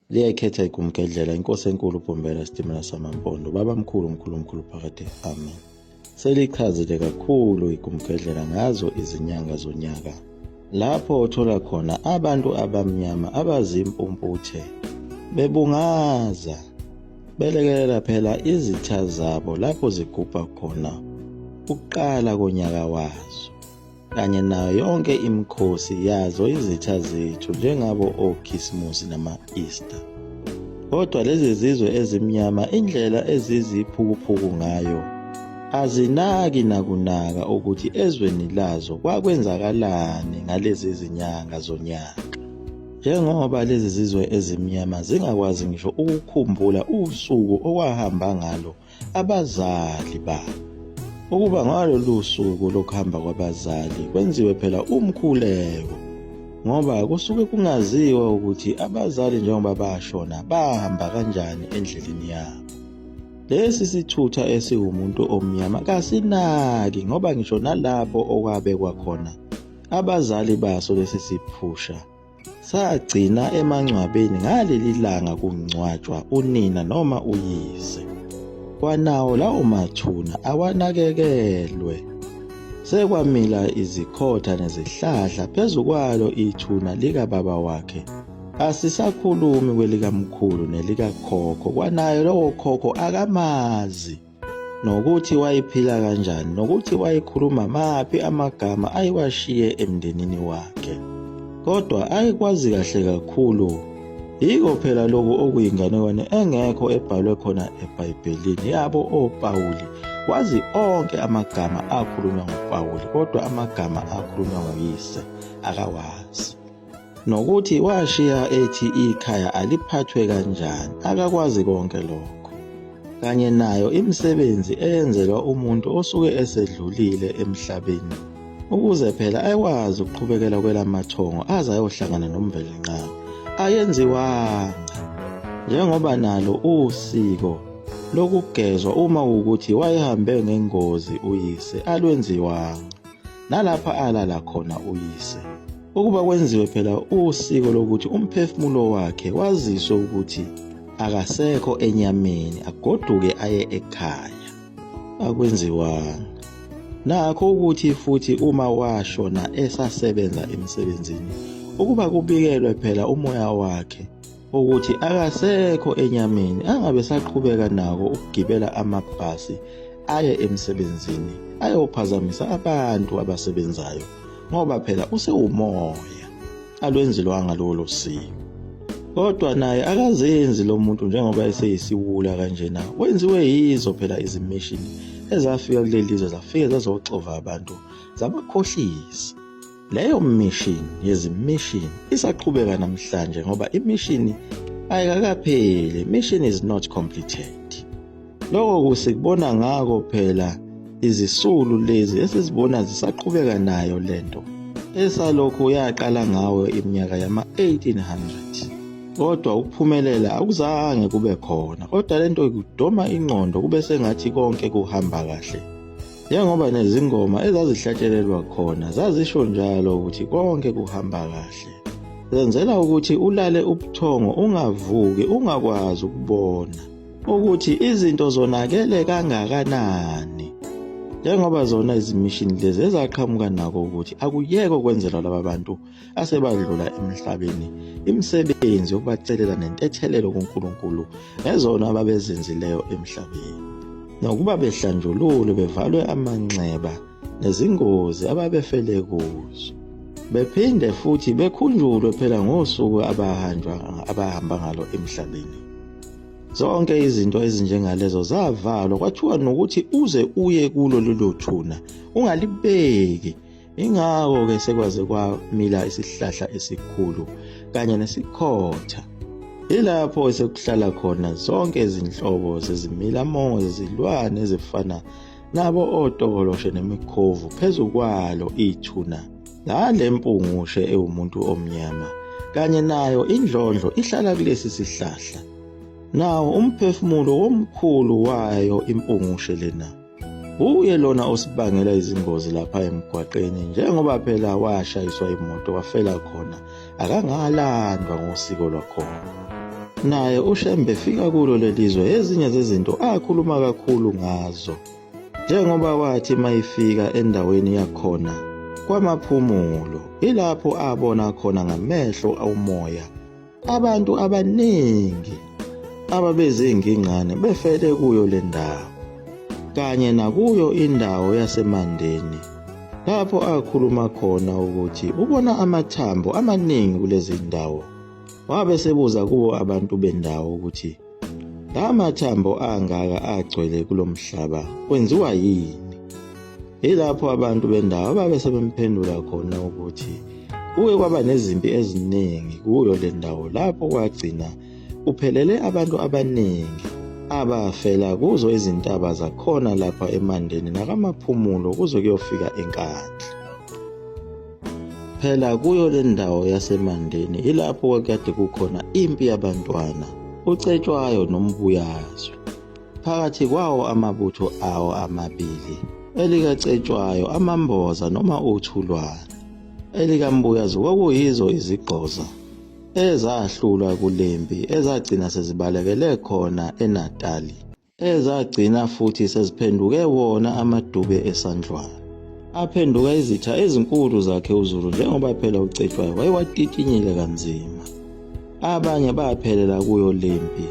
Liyayikhetha igumgedlela inkosi enkulu uPhumbela isitimela samaMpondo, baba mkhulu mkhulu phakade, amen. Selichazile kakhulu igumgedlela ngazo izinyanga zonyaka, lapho uthola khona abantu abamnyama abazimpumputhe bebungaza belekelela phela izitha zabo lapho zigubha khona ukuqala konyaka wazo, kanye nayo yonke imikhosi yazo izitha zethu njengabo okhisimusi nama-Easter. Kodwa lezi zizwe ezimnyama indlela eziziphukuphuku ngayo azinaki nakunaka ukuthi ezweni lazo kwakwenzakalani ngalezi zinyanga zonyaka, njengoba lezi zizwe ezimnyama zingakwazi ngisho ukukhumbula usuku okwahamba ngalo abazali babo. Ukuba ngalolu suku lokuhamba kwabazali kwenziwe phela umkhuleko, ngoba kusuke kungaziwa ukuthi abazali njengoba bashona bahamba kanjani endleleni yabo. Lesi sithutha esiwumuntu omnyama kasinaki, ngoba ngisho nalapho okwabekwa khona abazali baso lesi siphusha sagcina emangcwabeni ngaleli langa kungcwatshwa unina noma uyise. Kwanawo lawo mathuna awanakekelwe, sekwamila izikhotha nezihlahla phezu kwalo ithuna likababa wakhe. Asisakhulumi kwelikamkhulu nelikakhokho, kwanayo lowo khokho akamazi nokuthi wayiphila kanjani, nokuthi wayikhuluma maphi amagama ayiwashiye emndenini wakhe. Kodwa ayikwazi kahle kakhulu yiko phela lokhu okuyinganekwane engekho ebhalwe khona eBhayibhelini yabo oPawuli. Wazi onke amagama akhulunywa nguPawuli, kodwa amagama akhulunywa nguyise akawazi. Nokuthi washiya ethi ikhaya aliphathwe kanjani, akakwazi konke lokho. Kanye nayo imisebenzi eyenzelwa umuntu osuke esedlulile emhlabeni, ukuze phela ayikwazi ukuqhubekela kwelamathongo aze ayohlangana noMvelinqaba, ayenziwanga, njengoba nalo usiko lokugezwa uma ukuthi wayehambe ngengozi uyise alwenziwanga, nalapha alala khona uyise, ukuba kwenziwe phela usiko lokuthi umphefumulo wakhe waziswe ukuthi akasekho enyameni, agoduke aye ekhaya, akwenziwanga. Nakho ukuthi futhi uma washona esasebenza emsebenzini, ukuba kubikelwe phela umoya wakhe ukuthi akasekho enyameni, angabe saqhubeka nako ukugibela amabhasi aye emsebenzini ayophazamisa abantu abasebenzayo, ngoba phela usewumoya, alwenzelwanga lolo siko. Kodwa naye akazenzi lo muntu njengoba eseyisiwula kanjena, wenziwe yizo phela izimishini ezafika kuleli lizwe zafike zazoxova abantu zabakhohlisa. Leyo mission yezimishini isaqhubeka namhlanje ngoba imishini ayikakapheli, mission is not completed. Lokho kusikubona ngako phela izisulu lezi esizibona zisaqhubeka nayo lento esalokhu yaqala ngawo iminyaka yama-1800. Kodwa ukuphumelela akuzange kube khona, kodwa lento ikudoma ingqondo kube sengathi konke kuhamba kahle, njengoba nezingoma ezazihlatshelelwa khona zazisho njalo ukuthi konke kuhamba kahle. Zenzela ukuthi ulale ubuthongo, ungavuki, ungakwazi ukubona ukuthi izinto zonakele kangakanani, njengoba zona izimishini lezi ezaqhamuka nako ukuthi akuyeko kwenzela laba bantu asebadlula emhlabeni imisebenzi yokubacelela nentethelelo kuNkulunkulu ezona ababezenzileyo emhlabeni, nokuba behlanjululwe bevalwe amanxeba nezingozi ababefele kuzo, bephinde futhi bekhunjulwe phela ngosuku abahamba ngalo emhlabeni. Zonke izinto ezinjengalezo zavalwa, kwathiwa nokuthi uze uye kulo lelo thuna ungalibeki. Ingakho-ke sekwaze kwamila isihlahla esikhulu kanye nesikhotha, ilapho sekuhlala khona zonke izinhlobo zezimilamongo zezilwane ezifana nabo otoloshe nemikhovu phezu kwalo ithuna, nale mpungushe ewumuntu omnyama, kanye nayo indlondlo ihlala kulesi sihlahla. Nawo umphefumulo womkhulu wayo impungushe lena uye lona osibangela izingozi lapha emgwaqeni, njengoba phela washayiswa imoto wafela khona, akangalandwa ngosiko lwakhona. Naye uShembe efika kulo lelizwe ezinye zezinto akhuluma kakhulu ngazo, njengoba wathi mayifika endaweni yakhona kwamaphumulo, ilapho abona khona ngamehlo awumoya abantu abaningi ababezingingane befele kuyo le ndawo, kanye nakuyo indawo yaseMandeni, lapho akhuluma khona ukuthi ubona amathambo amaningi kulezi ndawo. Wabe sebuza kubo abantu bendawo ukuthi la mathambo angaka agcwele kulomhlaba kwenziwa yini. Ilapho abantu bendawo babe sebemphendula khona ukuthi kuke kwaba nezimpi eziningi kuyo le ndawo, lapho kwagcina kuphelele abantu abaningi abafela kuzo izintaba zakhona lapha eMandeni nakamaphumulo kuze kuyofika enkandla. Phela kuyo le ndawo yaseMandeni ilapho kwakade kukhona impi yabantwana, uCetshwayo noMbuyazwe. Phakathi kwawo amabutho awo amabili, elikaCetshwayo amamboza noma uthulwane, elikaMbuyazwe kwakuyizo izigqoza ezahlulwa kulempi ezagcina sezibalekele khona eNatali, ezagcina futhi seziphenduke wona amadube esandlwana. Aphenduka izitha ezinkulu zakhe uZulu, njengoba phela uCetshwayo wayewatitinyile kanzima. Abanye baphelela kuyo lempi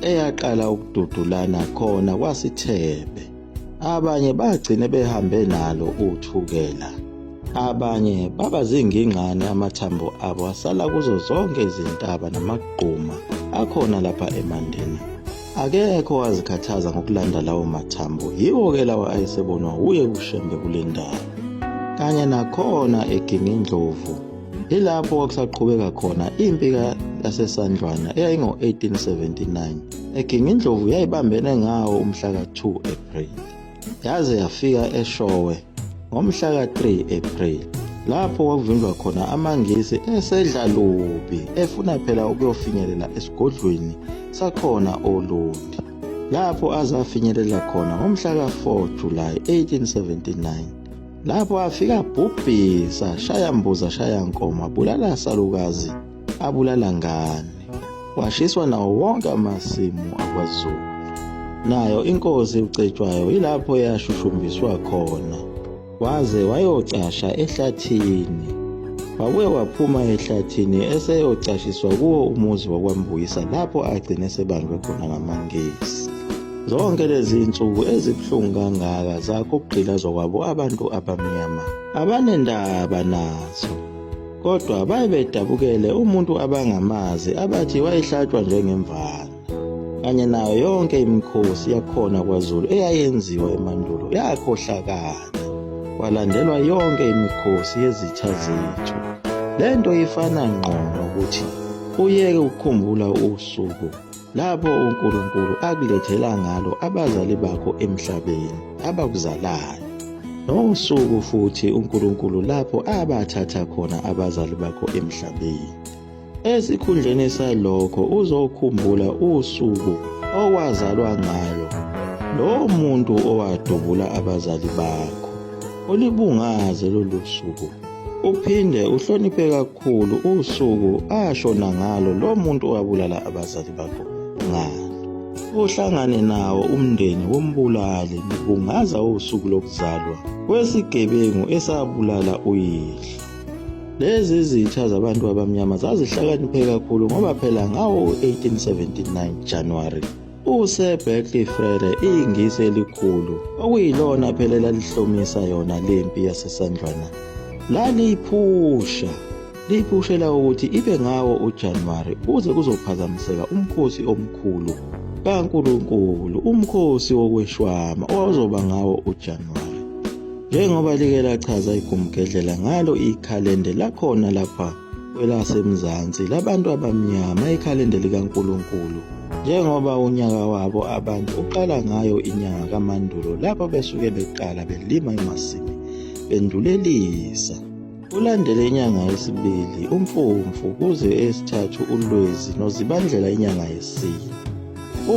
eyaqala ukududulana khona kwaSithebe, abanye bagcine behambe nalo uThukela, abanye baba zingingane amathambo abo asala kuzo zonke izintaba namagquma akhona lapha eMandeni. Akekho wazikhathaza ngokulanda lawo mathambo, yiwo-ke lawo ayesebonwa uye uShembe kule ndawo. Kanye nakhona eGingindlovu, ilapho kwakusaqhubeka khona impi yasesandlwana eyayingo-1879. eGingindlovu yayibambene ngawo umhla ka-2 April, yaze yafika eShowe ngomhla ka-3 April, lapho kwakuvinjwa khona amangisi esedla lubi efuna phela ukuyofinyelela esigodlweni sakhona oLundi, lapho azafinyelela khona ngomhla ka-4 July 1879, lapho afika bhubhisa, shaya mbuza shaya nkomo, abulala salukazi, abulala ngane, washiswa nawo wonke amasimu akwaZulu. Nayo inkosi uCetshwayo ilapho yashushumbiswa khona, waze wayocasha ehlathini. Wabuye waphuma ehlathini eseyocashiswa kuwo umuzi wakwaMbuyisa, lapho agcine sebanjwe khona ngamangisi. Zonke lezi insuku ezibuhlungu kangaka zakho ukugqilazwa kwabo abantu abamnyama abanendaba nazo, kodwa baye bedabukele umuntu abangamazi abathi wayehlatshwa njengemvana. Kanye nayo yonke imikhosi yakhona kwaZulu eyayenziwa emandulo yakhohlakala, kwalandelwa yonke imikhosi yezitha zethu. Lento ifana ngqo nokuthi uyeke ukukhumbula usuku lapho uNkulunkulu akulethela ngalo abazali bakho emhlabeni abakuzalayo, nosuku futhi uNkulunkulu lapho abathatha khona abazali bakho emhlabeni. Esikhundleni salokho uzokhumbula usuku owazalwa ngalo lo muntu owadubula abazali bakho, ulibungaze lolu suku, uphinde uhloniphe kakhulu usuku ashona ngalo lo muntu owabulala abazali bakho ngalo. Uhlangane nawo umndeni wombulali nibungaza usuku lokuzalwa kwesigebengu esabulala uyihlo. Lezi zitha zabantu abamnyama zazihlakaniphe kakhulu ngoba phela ngawo 1879 January uSir Berkeley Frere ingisi elikhulu okuyilona phela lalihlomisa yona lempi yasesandlwana liphushela ukuthi ibe ngawo uJanuary uze kuzophazamiseka umkhosi omkhulu kaNkulunkulu, umkhosi wokweshwama ozoba ngawo uJanuary. Njengoba like lachaza iGumgedlela ngalo ikhalende lakhona lapha kwelasemzansi labantu abamnyama, ikhalende likaNkulunkulu, njengoba unyaka wabo abantu uqala ngayo inyanga kaMandulo, lapho besuke beqala belima emasimi bendulelisa. Ulandele inyanga yesibili uMfumfu kuze esithathu uLwezi noZibandlela inyanga yesine.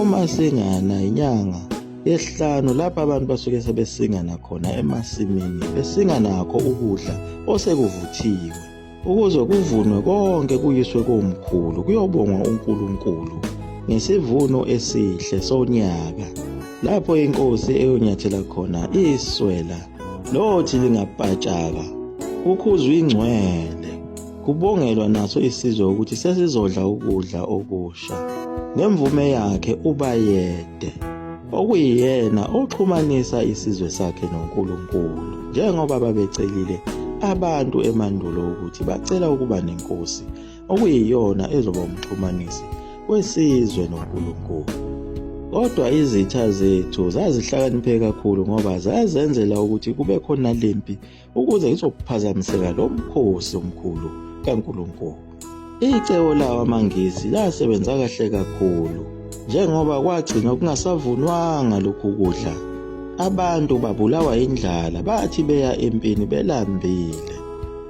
Uma singana inyanga yesihlanu lapho abantu basuke sebesingana khona emasimini, besinga nakho ukudla osekuvuthiwe ukuze kuvunwe konke kuyiswe komkhulu kuyobongwa uNkulunkulu ngesivuno esihle sonyaka, lapho inkosi eyonyathela khona iswela lothi lingapatshaka, kukhuzwa ingcwele, kubongelwa naso isizwe ukuthi sesizodla ukudla okusha ngemvume yakhe uBayede, okuyiyena oxhumanisa isizwe sakhe noNkulunkulu, njengoba babecelile abantu emandulo ukuthi bacela ukuba nenkosi okuyiyona ezoba umxhumanisi wesizwe noNkulunkulu. Kodwa izitha zethu zazihlakaniphe kakhulu ngoba zazenzela ukuthi kube khona lempi ukuze izophazamiseka lo mkhosi omkhulu kaNkulunkulu. Icebo lawo amaNgisi lasebenza kahle kakhulu, njengoba kwagcina kungasavunwanga lokhu kudla. Abantu babulawa indlala, bathi beya empini belambile,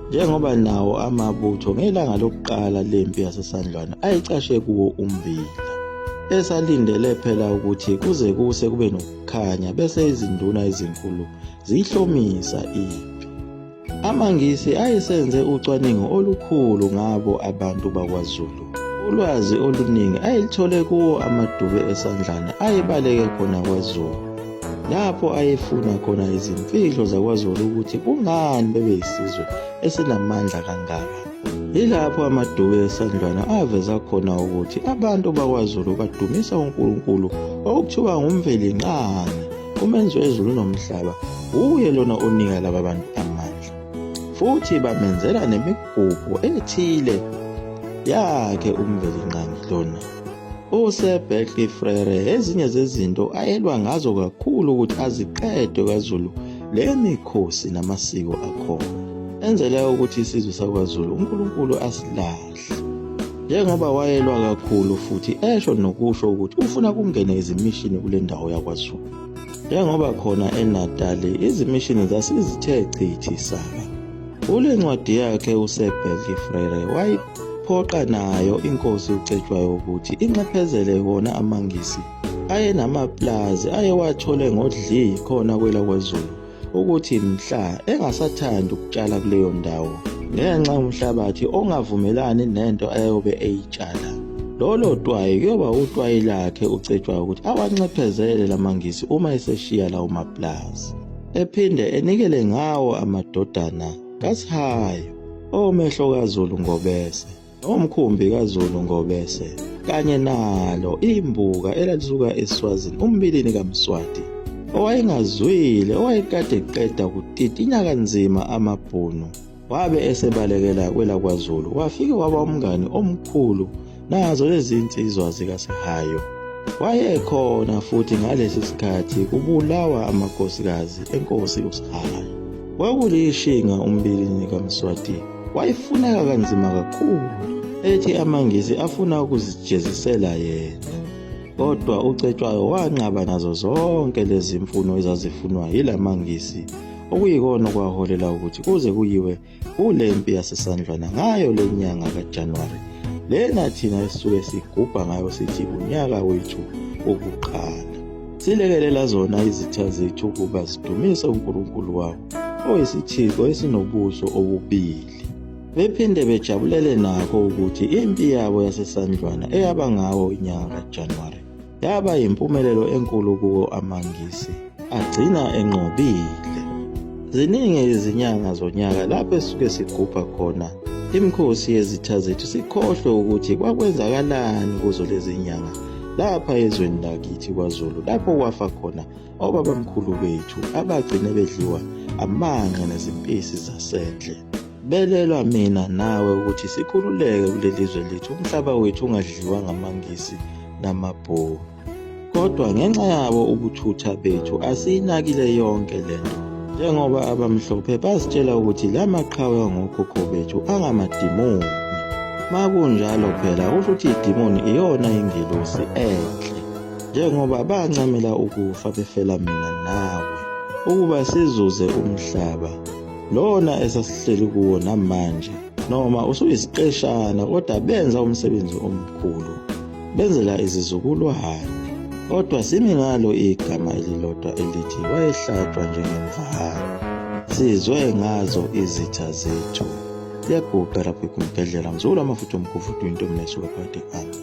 njengoba nawo amabutho ngelanga lokuqala lempi yaseSandlwana ayicashe kuwo ummbila, esalindele phela ukuthi kuze kuse kube nokukhanya bese izinduna ezinkulu zihlomisa impi. AmaNgisi ayesenze ucwaningo olukhulu ngabo abantu bakwaZulu. Ulwazi oluningi ayelithole kuwo amadube eSandlwana ayebaleke khona kwaZulu, lapho ayefuna khona izimfihlo zakwaZulu ukuthi kungani bebeyisizwe esinamandla kangaka. Yilapho amadube eSandlwana aveza khona ukuthi abantu bakwaZulu badumisa uNkulunkulu okuthiwa ngumvelinqangi, umenzi wezulu nomhlaba, uye lona onika laba bantu amandla, futhi bamenzela nemigubho ethile yakhe umvelinqangi lona. uSir Berkeley Frere ezinye zezinto ayelwa ngazo kakhulu ukuthi aziqedwe kwaZulu le mikhosi namasiko akhona, enzela ukuthi isizwe sakwaZulu uNkulunkulu asilahle, njengoba wayelwa kakhulu futhi esho nokusho ukuthi ufuna kungene izimishini kule ndawo yakwaZulu, njengoba khona eNatali izimishini zasizithe chithi saka. Kule ncwadi yakhe uSir Berkeley Frere wayiphoqa nayo inkosi uCetshwayo ukuthi inxephezele wona amaNgisi ayenamaplazi ayewathole ngodli khona kwela kwaZulu, ukuthi mhla engasathandi ukutshala kuleyo ndawo ngenxa umhlabathi ongavumelani nento ayobe eyitshala, lolo twayi kuyoba utwayi lakhe uCetshwayo ukuthi awanxephezele lamaNgisi uma eseshiya lawo maplazi, ephinde enikele ngawo amadodana kaSihayo, omehlo kaZulu Ngobese, nomkhumbi kaZulu Ngobese, kanye nalo imbuka elalisuka eSwazini umbilini kaMswati, owayengazwile owayekade eqeda kutitinya kanzima amabhunu, wabe esebalekela kwela kwaZulu, wafike waba umngani omkhulu nazo lezi insizwa zikaSihayo. Wayekhona futhi ngalesi sikhathi kubulawa amakhosikazi enkosi uSihayo. Kwakulishinga umbilini kaMswati, wayefuneka kanzima kakhulu, ethi amaNgisi afuna ukuzijezisela yena. Kodwa uCetshwayo wanqaba nazo zonke lezi mfuno ezazifunwa yilamaNgisi, okuyikona kwaholela ukuthi kuze kuyiwe kulempi yaseSandlwana ngayo lenyanga kaJanuwari, lena thina esisuke sigubha ngayo sithi unyaka wethu wokuqala. Silekelela zona izitha zethu ukuba zidumise uNkulunkulu wabo oyisithixo esinobuso obubili, bephinde bejabulele nakho ukuthi impi yabo yaseSandlwana eyaba ngawo inyanga kaJanuwari yaba yimpumelelo enkulu kuwo amaNgisi, agcina enqobile. Ziningi izinyanga zonyaka lapho esisuke sigubha khona imikhosi yezitha zethu, sikhohlwe ukuthi kwakwenzakalani kuzo lezi nyanga lapha ezweni lakithi kwaZulu, lapho kwafa khona obabamkhulu bethu abagcine bedliwa amanqe nezimpisi zasendle. Belelwa mina nawe ukuthi sikhululeke kulelizwe lethu, umhlaba wethu ungadliwa ngamaNgisi namabhunu. Kodwa ngenxa yabo ubuthutha bethu asiyinakile yonke lento, njengoba abamhlophe basitshela ukuthi la maqhawe ngokhokho bethu angamadimoni. Makunjalo phela kusho ukuthi idimoni iyona ingelosi enhle, njengoba bancamela ukufa befela mina nawe ukuba sizuze umhlaba lona esasihleli kuwo namanje, noma usuyisiqeshana kodwa benza umsebenzi omkhulu, benzela izizukulwane. Kodwa simi ngalo igama elilodwa elithi wayehlatshwa njengemvana, sizwe ngazo izitha zethu. Liyaguqa lapho kumbhedlela mzulu amafutha omkhufudu into mnesuka phakathi ami.